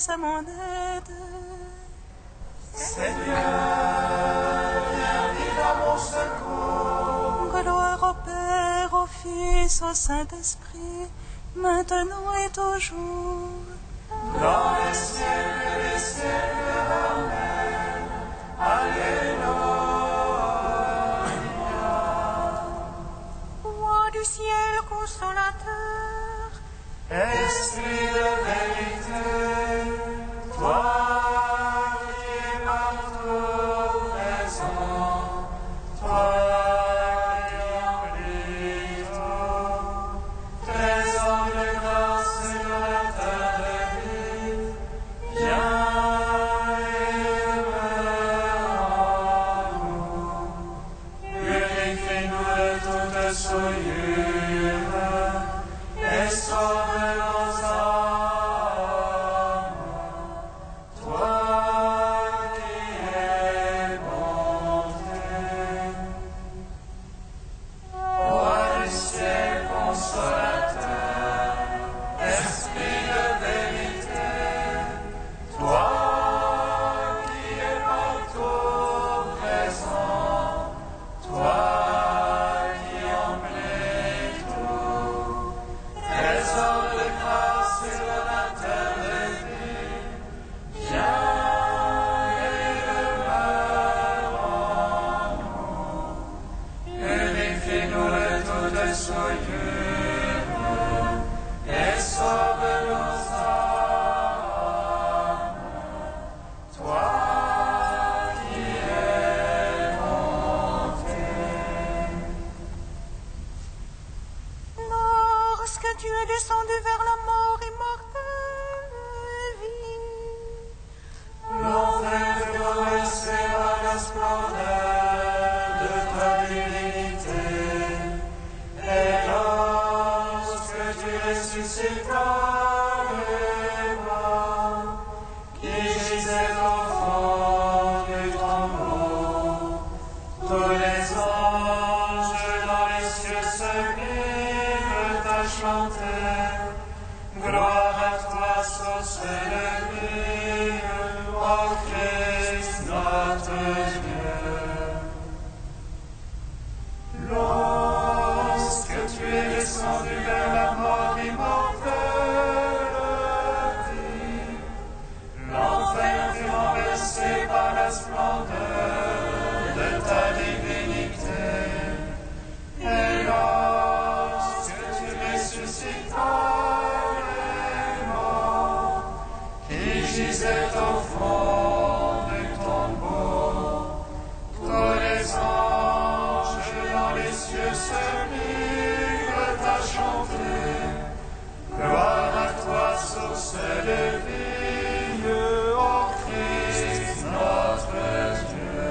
à mon aide. Seigneur, viens vite à mon secours. Gloire au Père, au Fils, au Saint-Esprit, maintenant et toujours. Dans les siècles des siècles, Amen. Alléluia. Roi du ciel consolateur, Esprit de vérité, toi qui es partout présent, toi qui emplis tout, trésor de grâce et de la terre de vie, viens et demeure en nous. Purifie-nous de toute souillure et sauve nos âmes. Toi qui es bonté, Roi du ciel consolateur, Esprit de vérité, toi qui es partout présent, toi qui emplis tout, trésor de grâce et de la terre de vie, viens et demeure en nous. Purifie-nous de toute souillure et sauve nos âmes. Toi qui es bonté. lorsque tu es descendu vers la mort immortelle, vie, L'enfer fut renversé par la splendeur de ta divinité. Et lorsque tu ressuscitas les morts, qui gisaient au fond du tombeau, tous les anges dans les cieux se mirent à chanter. Gloire à toi, source de vie, ô Christ notre Dieu. Lorsque tu es descendu vers la mort immortelle, vie, l'enfer fut renversé par la splendeur de ta divinité. Et lorsque tu ressuscitas les morts, qui gisaient au fond du tombeau, tous les anges dans les cieux se mirent à chanter. Gloire à toi, source de vie, ô Christ notre Dieu.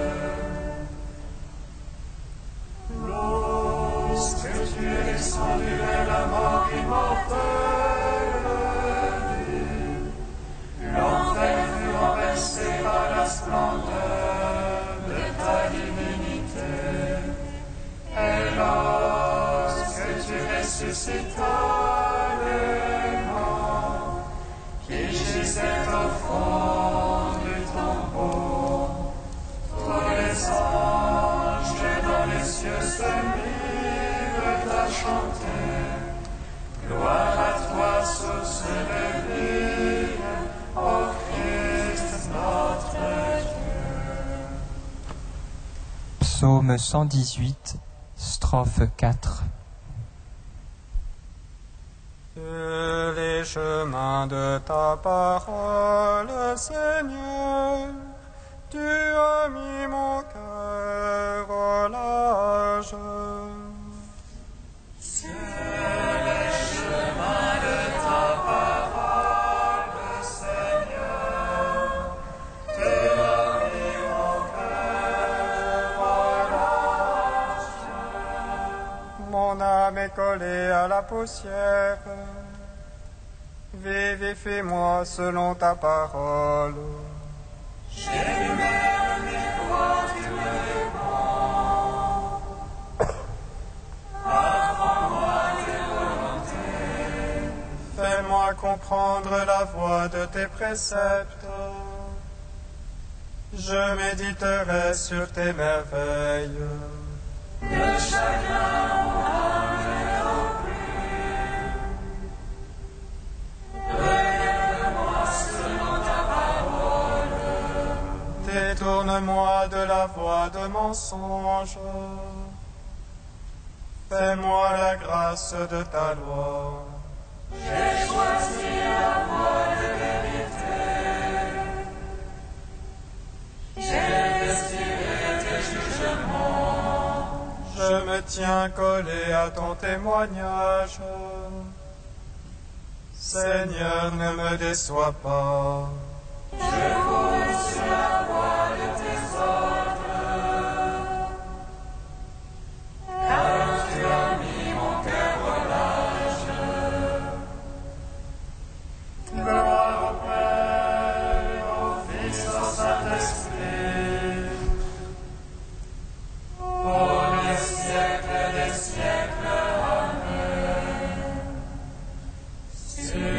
Lorsque tu es descendu vers la mort immortelle, l'enfer fut renversé par la splendeur de ta divinité. Et lorsque tu ressuscitas les morts, qui gisaient au fond du tombeau, tous les anges dans les cieux se mirent à chanter. Gloire à toi, source de vie, ô Christ notre Dieu. Psaume 118, strophe 4. Sur les chemins de ta parole, Seigneur, tu as mis mon cœur au large. Sur les chemins de ta parole, Seigneur, tu as mis mon cœur au large. Mon âme est collée à la poussière. Vivifie-moi selon ta parole. J'énumère mes voies, tu me réponds. Apprends-moi tes volontés. Fais-moi comprendre la voie de tes préceptes. Je méditerai sur tes merveilles. Le chagrin m'enlève au plus. Relève-moi selon ta parole. Détourne-moi de la voie de mensonge. Fais-moi la grâce de ta loi. J'ai choisi la voie de vérité. J'ai désiré tes jugements. Je me tiens collé à ton témoignage. Seigneur, ne me déçois pas. Je cours sur la voie de tes ordres. Car tu as mis mon cœur au large. Gloire au Père, au Fils, au Saint-Esprit, Pour les siècles des siècles. Amen. Sur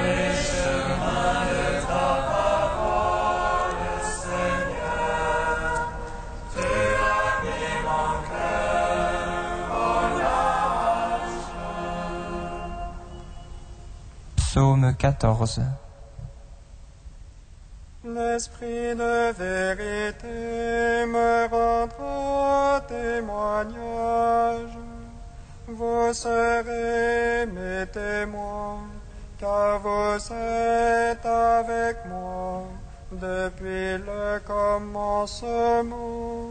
les chemins de ta parole, Seigneur, tu as mis mon cœur au large. Psaume 14. l'Esprit de vérité me rendra témoignage. Vous serez mes témoins, car vous êtes avec moi depuis le commencement.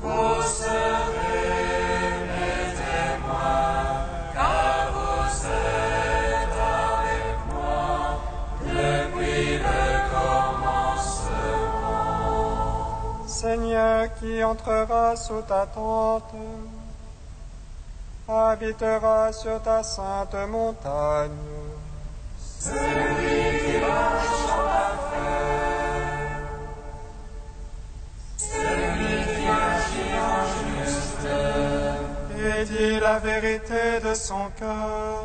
Vous serez mes témoins, car vous êtes avec moi depuis le commencement. Seigneur, qui entrera sous ta tente, habitera sur ta sainte montagne. Celui qui marche en affaire, celui qui agit en juste, Et dit la vérité de son cœur,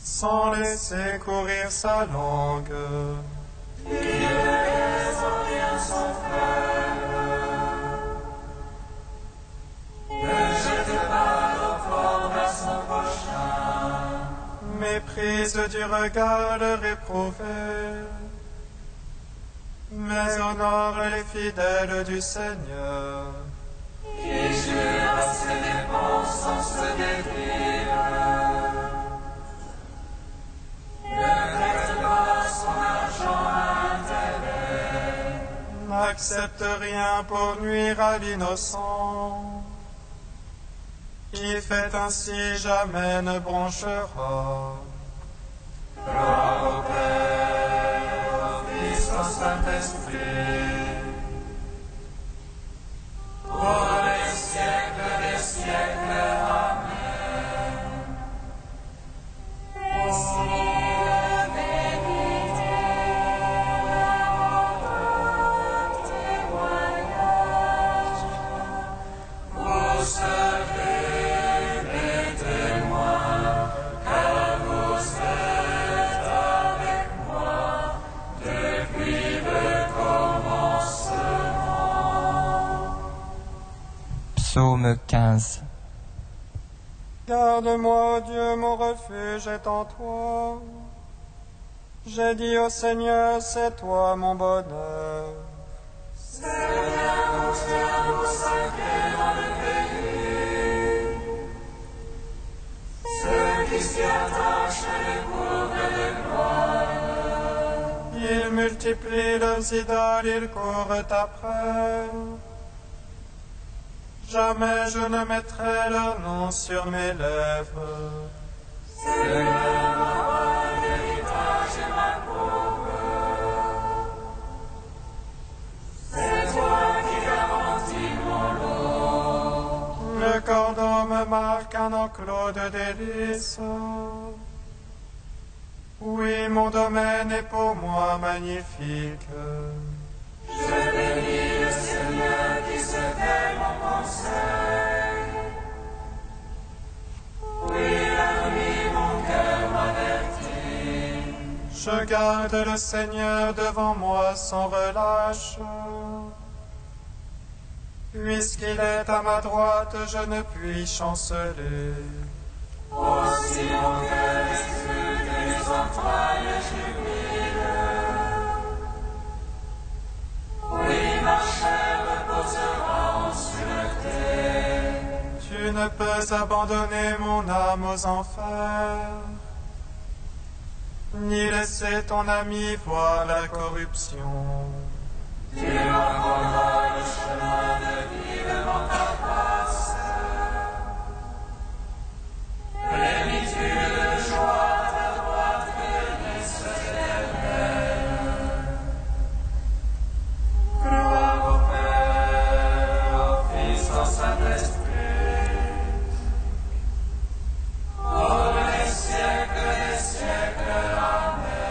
sans laisser courir sa langue. qui ne laisse en rien son frère. Ne jette pas l'offrande à son prochain. Méprise du regard le réprouvé, mais honore les fidèles du Seigneur. Qui jure à ses dépenses sans se dédire. Ne prête pas son argent à intérêt. N'accepte rien pour nuire à l'innocent. Il fait ainsi, jamais ne bronchera. Gloire au Père, au Fils, au Saint-Esprit, pour les siècles des siècles. Amen. Vous serez mes témoins, car vous êtes avec moi depuis le commencement. Psaume 15. Garde-moi, ô Dieu, mon refuge est en toi. J'ai dit au Seigneur, c'est toi mon bonheur. Seigneur, mon Dieu, vous sacrez dans le pays. Ceux qui s'y attachent découvrent de gloire. Ils multiplient leurs idoles, ils courent après. Jamais je ne mettrai leur nom sur mes lèvres. Seigneur, ma part d'héritage et ma coupe. C'est toi qui garantis mon lot. Le cordon me marque un enclos de délices. Oui, mon domaine est pour moi magnifique. Je bénis le Seigneur qui se fait mon conseil. Oui, la nuit mon cœur m'avertit. Je garde le Seigneur devant moi sans relâche. Puisqu'il est à ma droite, je ne puis chanceler. Aussi mon cœur exulte et mes entrailles jubilent. Oui, ma chair reposera en sûreté. Tu ne peux abandonner mon âme aux enfers, ni laisser ton ami voir la corruption. Tu m'apprendras le chemin de vie devant ta face. Plénitude de joie à ta droite, bénisse l'Éternel. Gloire au Père, au Fils, au Saint-Esprit, pour les siècles des siècles. Amen.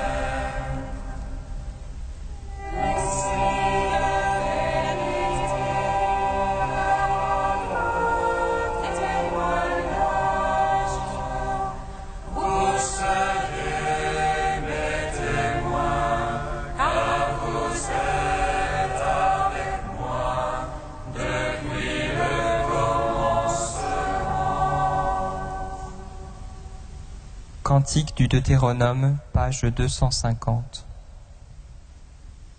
Vous serez mes témoins, car vous êtes avec moi depuis le commencement. Cantique du Deutéronome, page 250.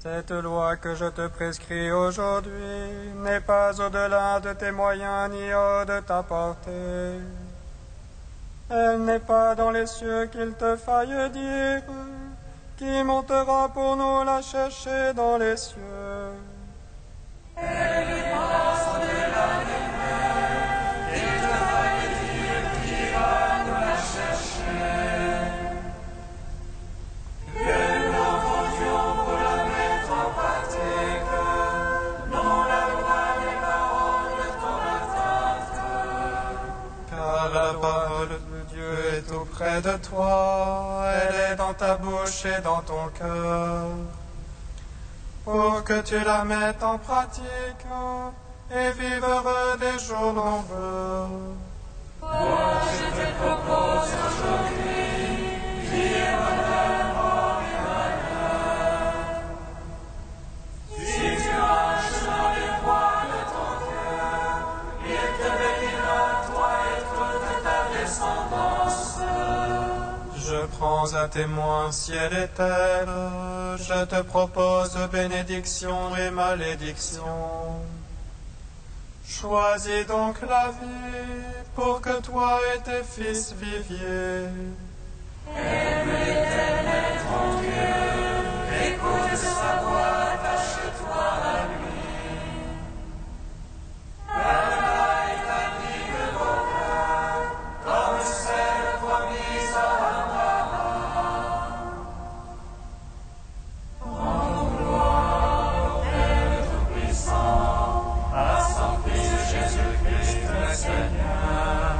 Cette loi que je te prescris aujourd'hui n'est pas au-delà de tes moyens ni hors de ta portée. Elle n'est pas dans les cieux qu'il te faille dire, qui montera pour nous la chercher dans les cieux. Car la parole de Dieu est auprès de toi, elle est dans ta bouche et dans ton cœur, pour que tu la mettes en pratique et vives heureux des jours nombreux. Je prends à témoin ciel et terre, je te propose bénédiction et malédiction. Choisis donc la vie pour que toi et tes fils viviez. Écoute sa voix, attache-toi à lui. Là est la vie de vos cœurs, comme celle promise à Abraham. Rendons gloire au Père Tout-Puissant, à son Fils Jésus-Christ le Seigneur,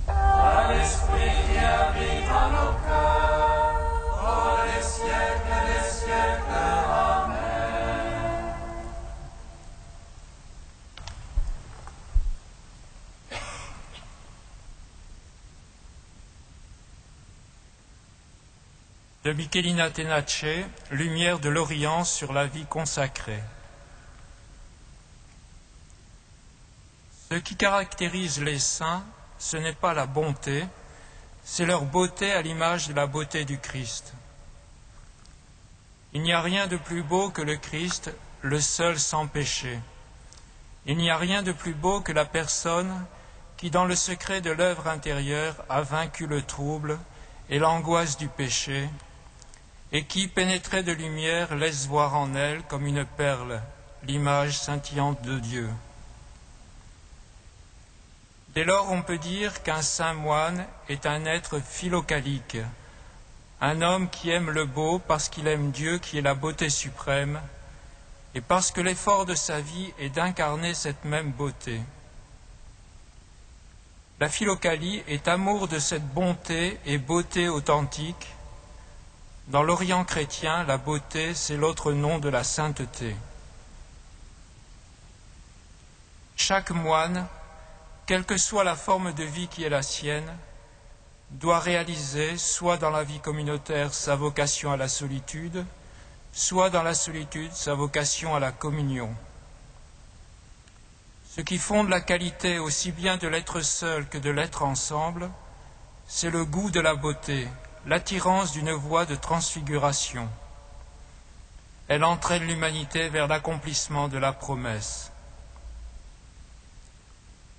à l'Esprit qui habite en nos cœurs, pour les siècles des siècles. Amen. De Michelina Tenace, Lumière de l'Orient sur la vie consacrée. Ce qui caractérise les saints, ce n'est pas la bonté, c'est leur beauté à l'image de la beauté du Christ. Il n'y a rien de plus beau que le Christ, le seul sans péché. Il n'y a rien de plus beau que la personne qui, dans le secret de l'œuvre intérieure, a vaincu le trouble et l'angoisse du péché, et qui, pénétrée de lumière, laisse voir en elle, comme une perle, l'image scintillante de Dieu. Dès lors, on peut dire qu'un saint moine est un être philocalique, un homme qui aime le beau parce qu'il aime Dieu qui est la beauté suprême, et parce que l'effort de sa vie est d'incarner cette même beauté. La philokalie est amour de cette bonté et beauté authentique. Dans l'Orient chrétien, la beauté, c'est l'autre nom de la sainteté. Chaque moine, quelle que soit la forme de vie qui est la sienne, doit réaliser, soit dans la vie communautaire, sa vocation à la solitude, soit dans la solitude, sa vocation à la communion. Ce qui fonde la qualité aussi bien de l'être seul que de l'être ensemble, c'est le goût de la beauté, l'attirance d'une voie de transfiguration. Elle entraîne l'humanité vers l'accomplissement de la promesse.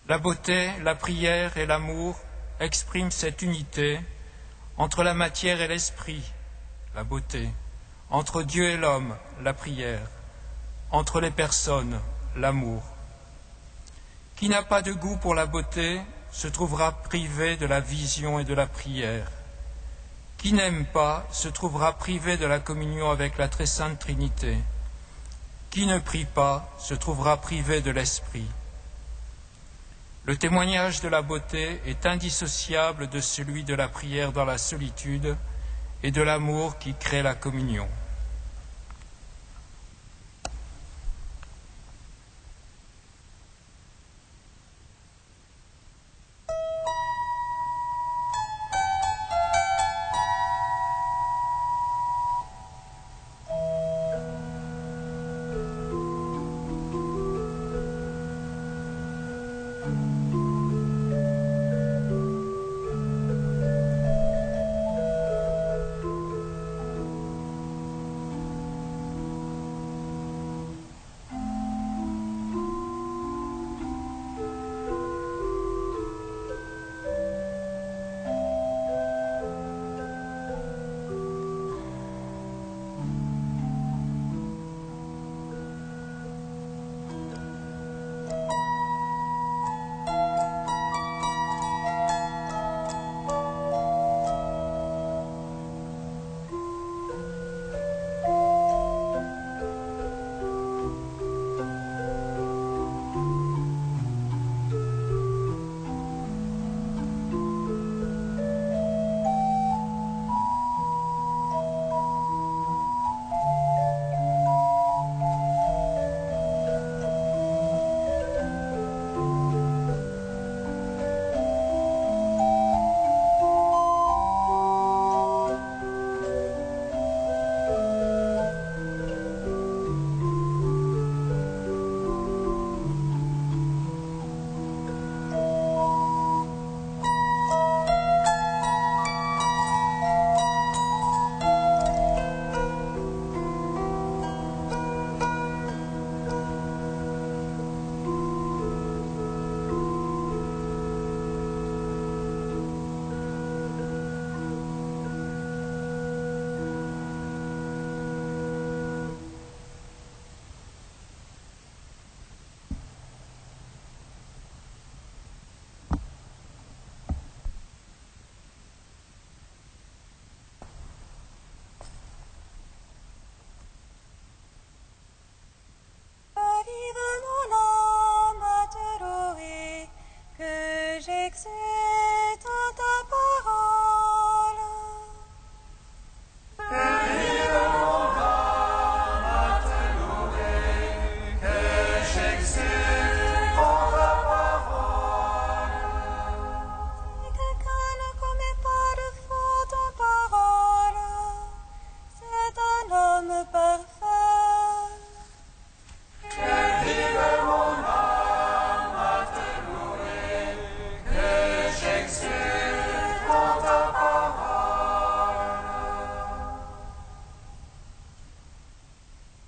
La beauté, la prière et l'amour expriment cette unité entre la matière et l'esprit, la beauté, entre Dieu et l'homme, la prière, entre les personnes, l'amour. Qui n'a pas de goût pour la beauté se trouvera privé de la vision et de la prière. Qui n'aime pas se trouvera privé de la communion avec la très sainte Trinité. Qui ne prie pas se trouvera privé de l'esprit. Le témoignage de la beauté est indissociable de celui de la prière dans la solitude et de l'amour qui crée la communion.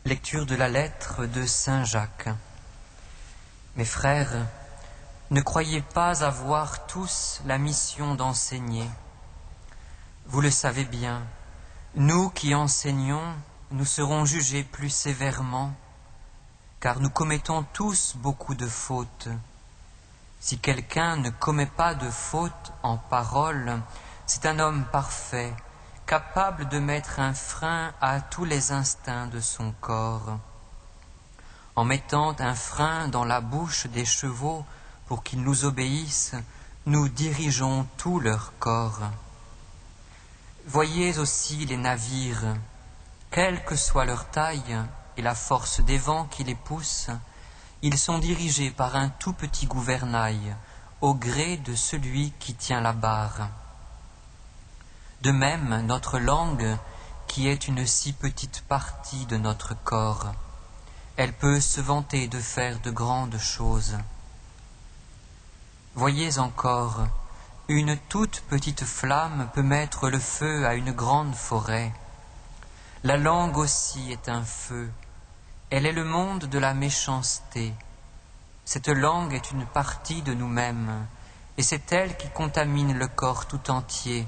Lecture de la lettre de Saint Jacques. Mes frères, ne croyez pas avoir tous la mission d'enseigner. Vous le savez bien, nous qui enseignons, nous serons jugés plus sévèrement, car nous commettons tous beaucoup de fautes. Si quelqu'un ne commet pas de faute en parole, c'est un homme parfait, capable de mettre un frein à tous les instincts de son corps. En mettant un frein dans la bouche des chevaux pour qu'ils nous obéissent, nous dirigeons tout leur corps. Voyez aussi les navires, quelle que soit leur taille et la force des vents qui les poussent, ils sont dirigés par un tout petit gouvernail, au gré de celui qui tient la barre. De même, notre langue, qui est une si petite partie de notre corps, elle peut se vanter de faire de grandes choses. Voyez encore, une toute petite flamme peut mettre le feu à une grande forêt. La langue aussi est un feu. Elle est le monde de la méchanceté. Cette langue est une partie de nous-mêmes, et c'est elle qui contamine le corps tout entier.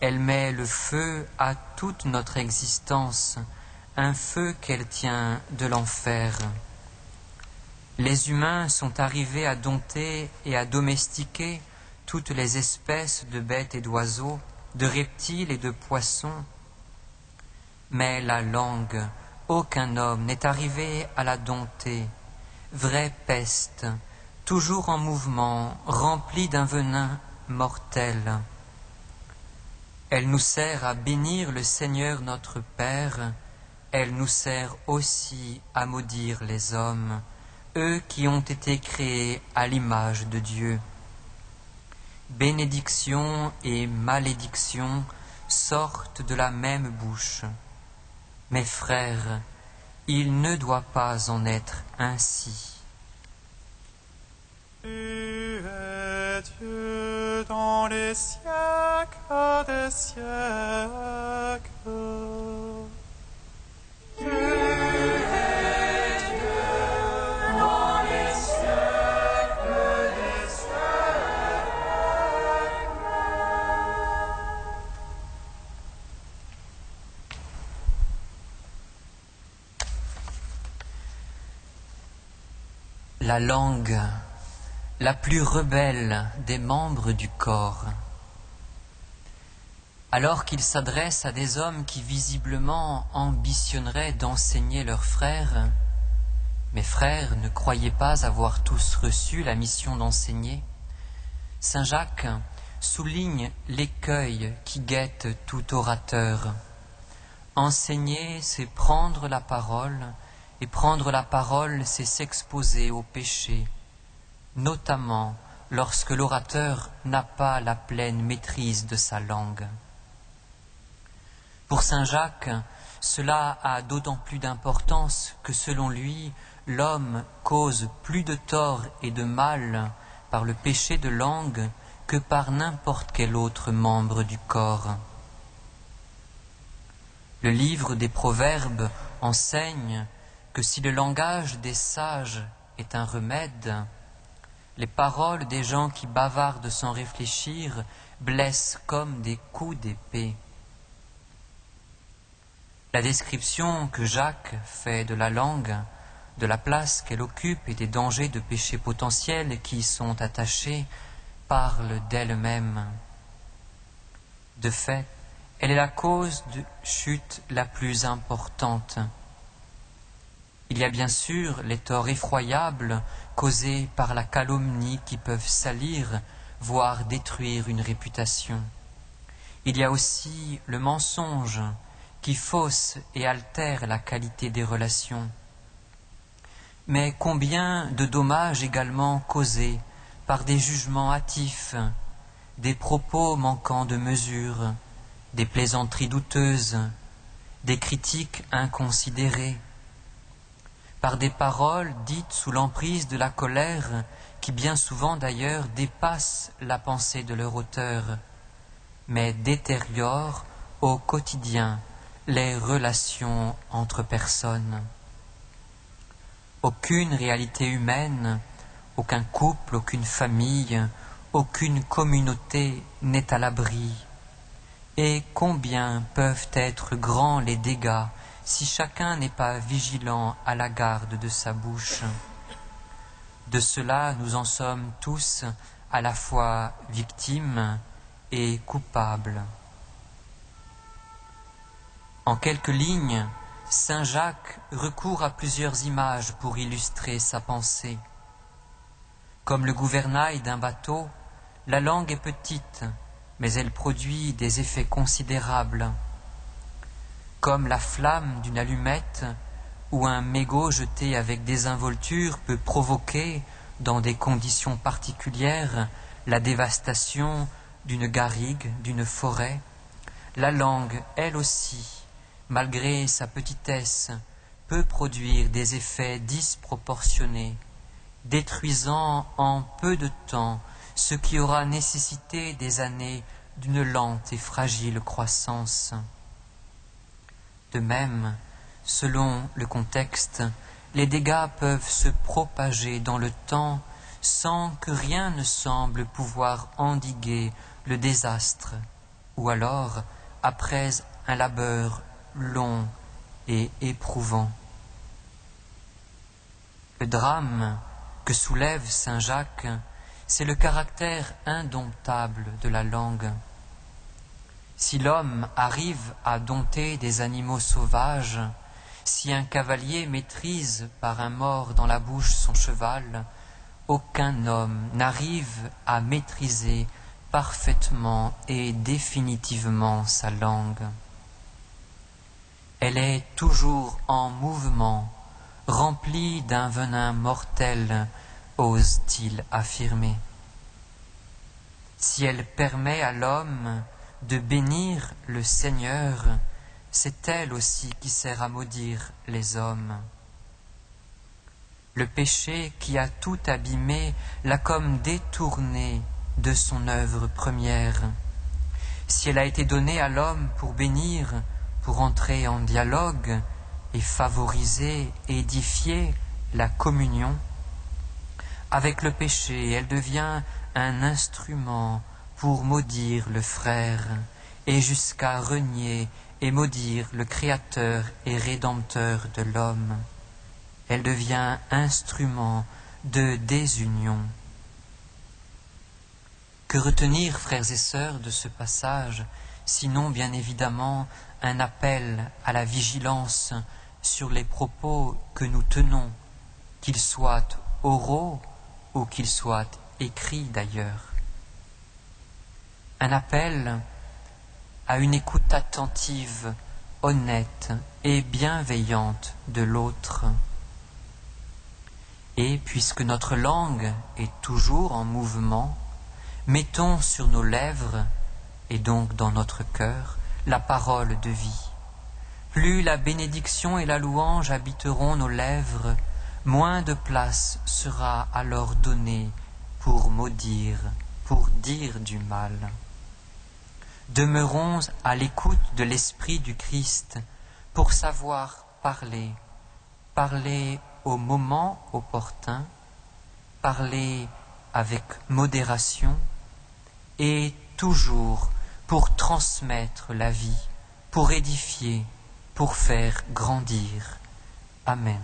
Elle met le feu à toute notre existence, un feu qu'elle tient de l'enfer. Les humains sont arrivés à dompter et à domestiquer toutes les espèces de bêtes et d'oiseaux, de reptiles et de poissons. Mais la langue, aucun homme n'est arrivé à la dompter. Vraie peste, toujours en mouvement, remplie d'un venin mortel. Elle nous sert à bénir le Seigneur notre Père, elle nous sert aussi à maudire les hommes, eux qui ont été créés à l'image de Dieu. Bénédiction et malédiction sortent de la même bouche. Mes frères, il ne doit pas en être ainsi. Tu es Dieu dans les siècles des siècles. Tu es Dieu dans les siècles des siècles. La langue, la plus rebelle des membres du corps. Alors qu'il s'adresse à des hommes qui visiblement ambitionneraient d'enseigner leurs frères, mes frères, ne croyez pas avoir tous reçu la mission d'enseigner. Saint Jacques souligne l'écueil qui guette tout orateur. Enseigner, c'est prendre la parole, et prendre la parole, c'est s'exposer au péché, notamment lorsque l'orateur n'a pas la pleine maîtrise de sa langue. Pour saint Jacques, cela a d'autant plus d'importance que selon lui, l'homme cause plus de tort et de mal par le péché de langue que par n'importe quel autre membre du corps. Le livre des Proverbes enseigne que si le langage des sages est un remède, les paroles des gens qui bavardent sans réfléchir blessent comme des coups d'épée. La description que Jacques fait de la langue, de la place qu'elle occupe et des dangers de péché potentiels qui y sont attachés, parle d'elle-même. De fait, elle est la cause de chute la plus importante. Il y a bien sûr les torts effroyables causés par la calomnie qui peuvent salir, voire détruire une réputation. Il y a aussi le mensonge qui fausse et altère la qualité des relations. Mais combien de dommages également causés par des jugements hâtifs, des propos manquant de mesure, des plaisanteries douteuses, des critiques inconsidérées, par des paroles dites sous l'emprise de la colère qui bien souvent d'ailleurs dépassent la pensée de leur auteur, mais détériorent au quotidien les relations entre personnes. Aucune réalité humaine, aucun couple, aucune famille, aucune communauté n'est à l'abri. Et combien peuvent être grands les dégâts si chacun n'est pas vigilant à la garde de sa bouche. De cela, nous en sommes tous à la fois victimes et coupables. En quelques lignes, saint Jacques recourt à plusieurs images pour illustrer sa pensée. Comme le gouvernail d'un bateau, La langue est petite, mais elle produit des effets considérables. Comme la flamme d'une allumette ou un mégot jeté avec désinvolture peut provoquer, dans des conditions particulières, la dévastation d'une garrigue, d'une forêt, la langue, elle aussi, malgré sa petitesse, peut produire des effets disproportionnés, détruisant en peu de temps ce qui aura nécessité des années d'une lente et fragile croissance. De même, selon le contexte, les dégâts peuvent se propager dans le temps sans que rien ne semble pouvoir endiguer le désastre, ou alors après un labeur long et éprouvant. Le drame que soulève saint Jacques, c'est le caractère indomptable de la langue. Si l'homme arrive à dompter des animaux sauvages, si un cavalier maîtrise par un mors dans la bouche son cheval, aucun homme n'arrive à maîtriser parfaitement et définitivement sa langue. Elle est toujours en mouvement, remplie d'un venin mortel, ose-t-il affirmer. Si elle permet à l'homme de bénir le Seigneur, c'est elle aussi qui sert à maudire les hommes. Le péché qui a tout abîmé l'a comme détournée de son œuvre première. Si elle a été donnée à l'homme pour bénir, pour entrer en dialogue et favoriser, édifier la communion, avec le péché, elle devient un instrument pour maudire le frère, et jusqu'à renier et maudire le Créateur et Rédempteur de l'homme. Elle devient instrument de désunion. Que retenir, frères et sœurs, de ce passage, sinon bien évidemment un appel à la vigilance sur les propos que nous tenons, qu'ils soient oraux ou qu'ils soient écrits d'ailleurs. Un appel à une écoute attentive, honnête et bienveillante de l'autre. Et puisque notre langue est toujours en mouvement, mettons sur nos lèvres, et donc dans notre cœur, la parole de vie. Plus la bénédiction et la louange habiteront nos lèvres, moins de place sera alors donnée pour maudire, pour dire du mal. Demeurons à l'écoute de l'Esprit du Christ pour savoir parler, parler au moment opportun, parler avec modération et toujours pour transmettre la vie, pour édifier, pour faire grandir. Amen.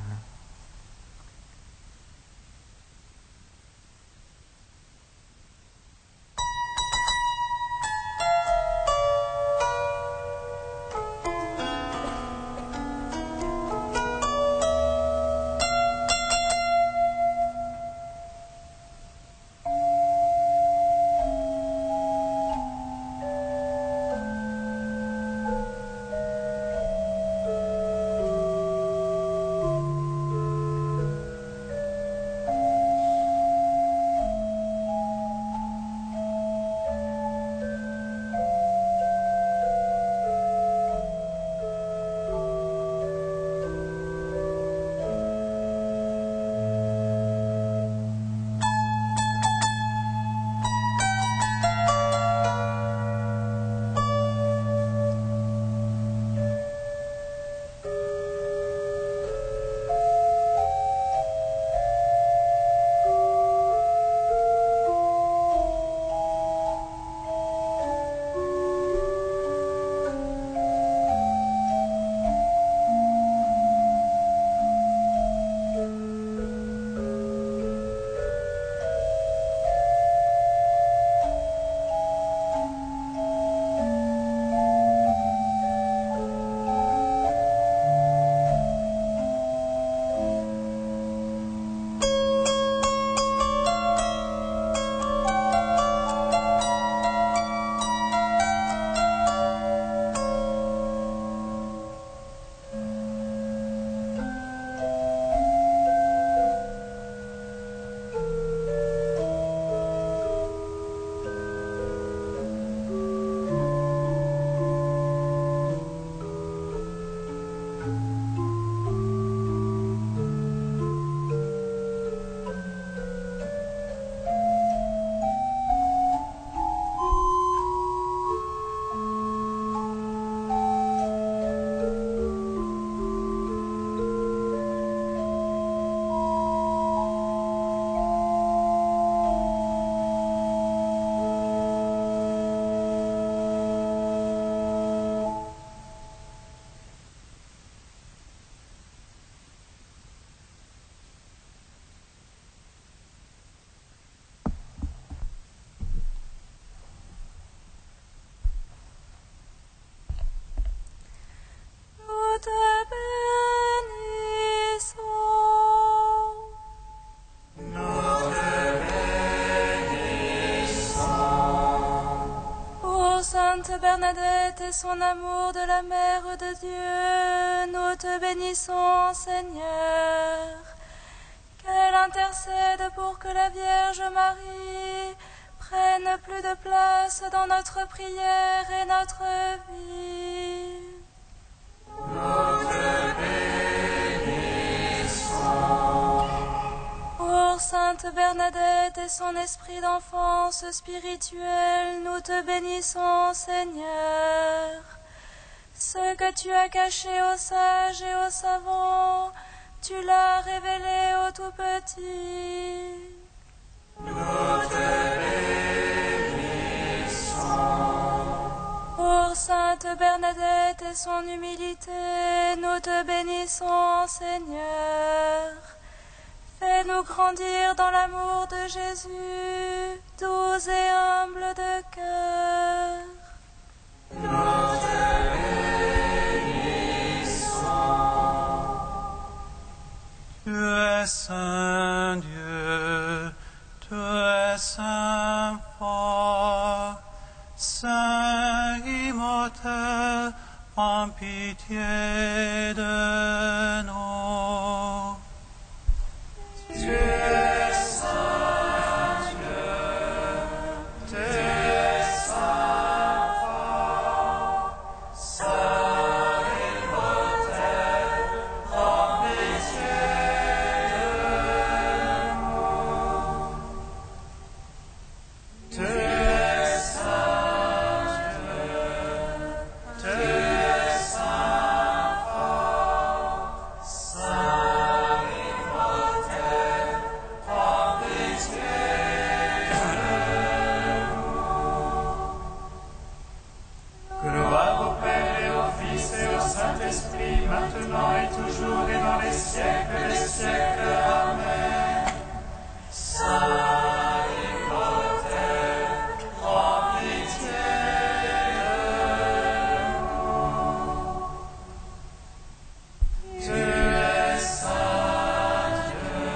Sainte Bernadette et son amour de la Mère de Dieu, nous te bénissons, Seigneur. Qu'elle intercède pour que la Vierge Marie prenne plus de place dans notre prière et notre vie. Nous te bénissons. Pour Sainte Bernadette et son esprit d'enfance spirituelle, nous te bénissons, Seigneur. Ce que tu as caché aux sages et aux savants, tu l'as révélé aux tout petits. Nous te bénissons. Pour Sainte Bernadette et son humilité, nous te bénissons, Seigneur. Fais-nous grandir dans l'amour de Jésus, doux et humble de cœur. Nous te bénissons. Tu es Saint Dieu, tu es Saint fort, Saint immortel, prends pitié de nous. Tu es Saint Dieu, tu es Saint fort, Saint immortel, prends pitié de nous. Tu es Saint Dieu, tu es Saint fort, Saint immortel, prends pitié de nous. Gloire au Père et au Fils et au Saint-Esprit, maintenant et toujours et dans les siècles des siècles. Amen. Saint immortel, prends pitié de nous. Tu es Saint Dieu,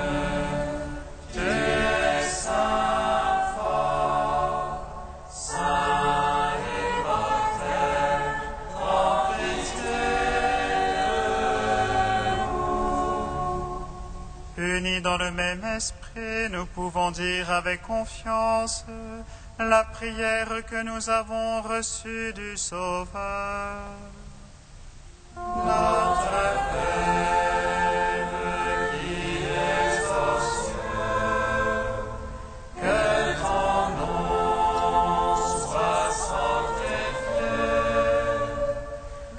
tu es Saint fort, Saint immortel, prends pitié de nous. Unis dans le même esprit, nous pouvons dire avec confiance la prière que nous avons reçue du Sauveur. Notre Père qui es aux cieux, que ton nom soit sanctifié,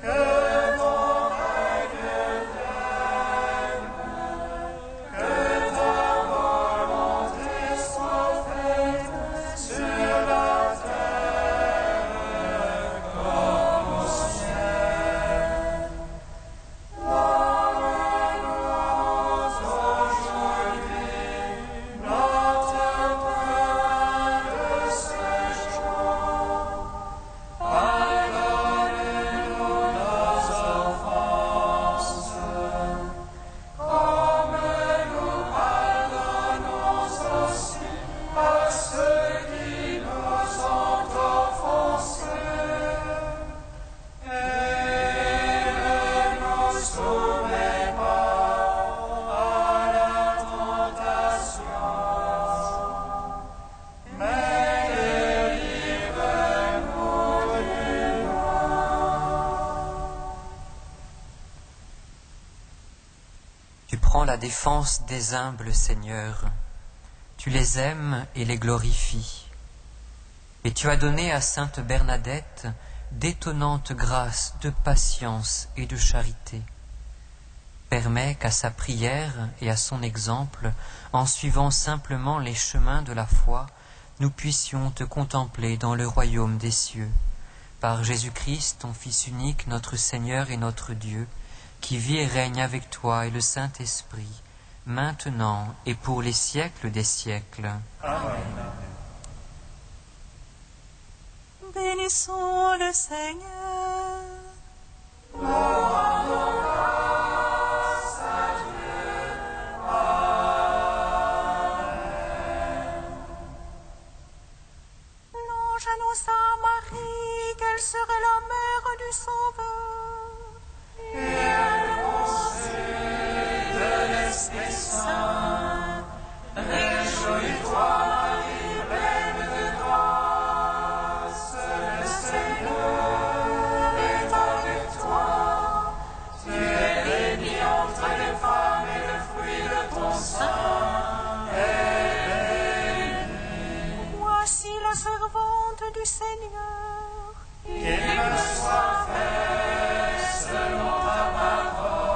que ton règne vienne, que ta volonté soit faite sur la terre comme au ciel. Donne-nous aujourd'hui notre pain de ce jour. Pardonne-nous nos offenses, comme nous pardonnons aussi à ceux qui nous ont offensés. Et ne nous soumets pas à la tentation, mais délivre-nous du mal. Tu prends la défense des humbles, Seigneur. Tu les aimes et les glorifies. Et tu as donné à Sainte Bernadette d'étonnantes grâces de patience et de charité. Permets qu'à sa prière et à son exemple, en suivant simplement les chemins de la foi, nous puissions te contempler dans le royaume des cieux. Par Jésus-Christ, ton Fils unique, notre Seigneur et notre Dieu, qui vit et règne avec toi et le Saint-Esprit, maintenant et pour les siècles des siècles. Bénissons le Seigneur. Louange à nous, Sainte Marie, qu'elle se l'Esprit Saint. Réjouis-toi, Marie, pleine de grâce, le Seigneur est avec toi. Tu es bénie entre les femmes et le fruit de ton sein est béni. Voici la servante du Seigneur. Qu'il me soit fait selon ta parole.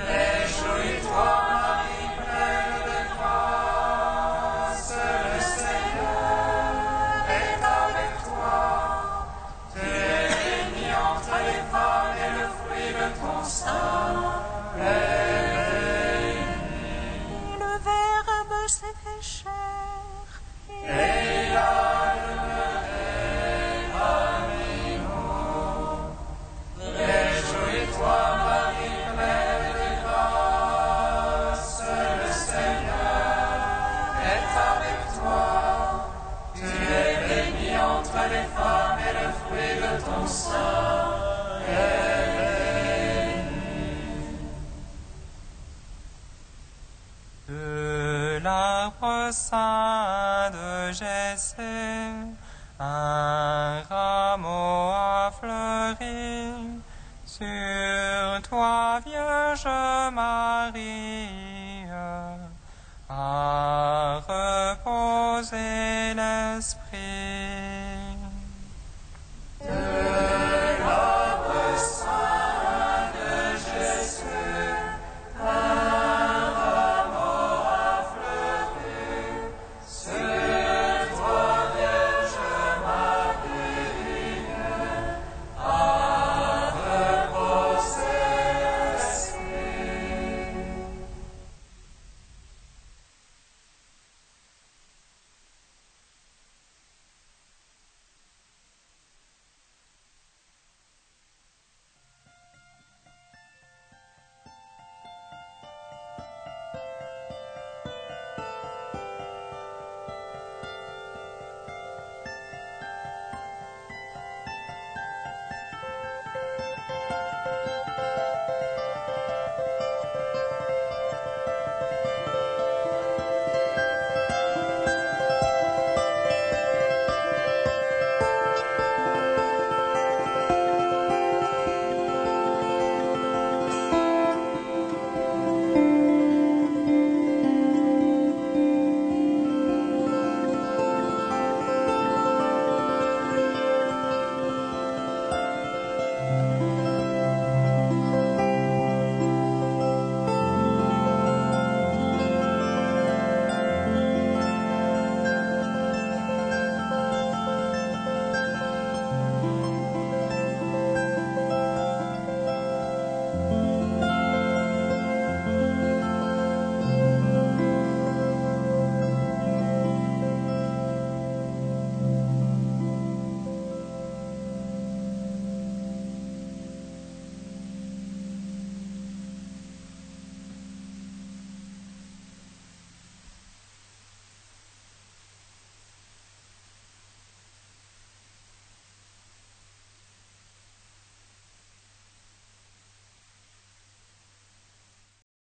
Réjouis-toi, Marie, pleine de grâce, le Seigneur est avec toi. Tu es bénie entre les femmes et le fruit de ton sein est béni. Et le Verbe s'est fait chair et il a demeuré parmi nous. Réjouis-toi, Marie, pleine de grâce, le Seigneur est avec toi. Tu es bénie entre les femmes et le fruit de ton sein est béni. De l'arbre saint de Jessé, un rameau a fleuri. Sur toi, Vierge Marie,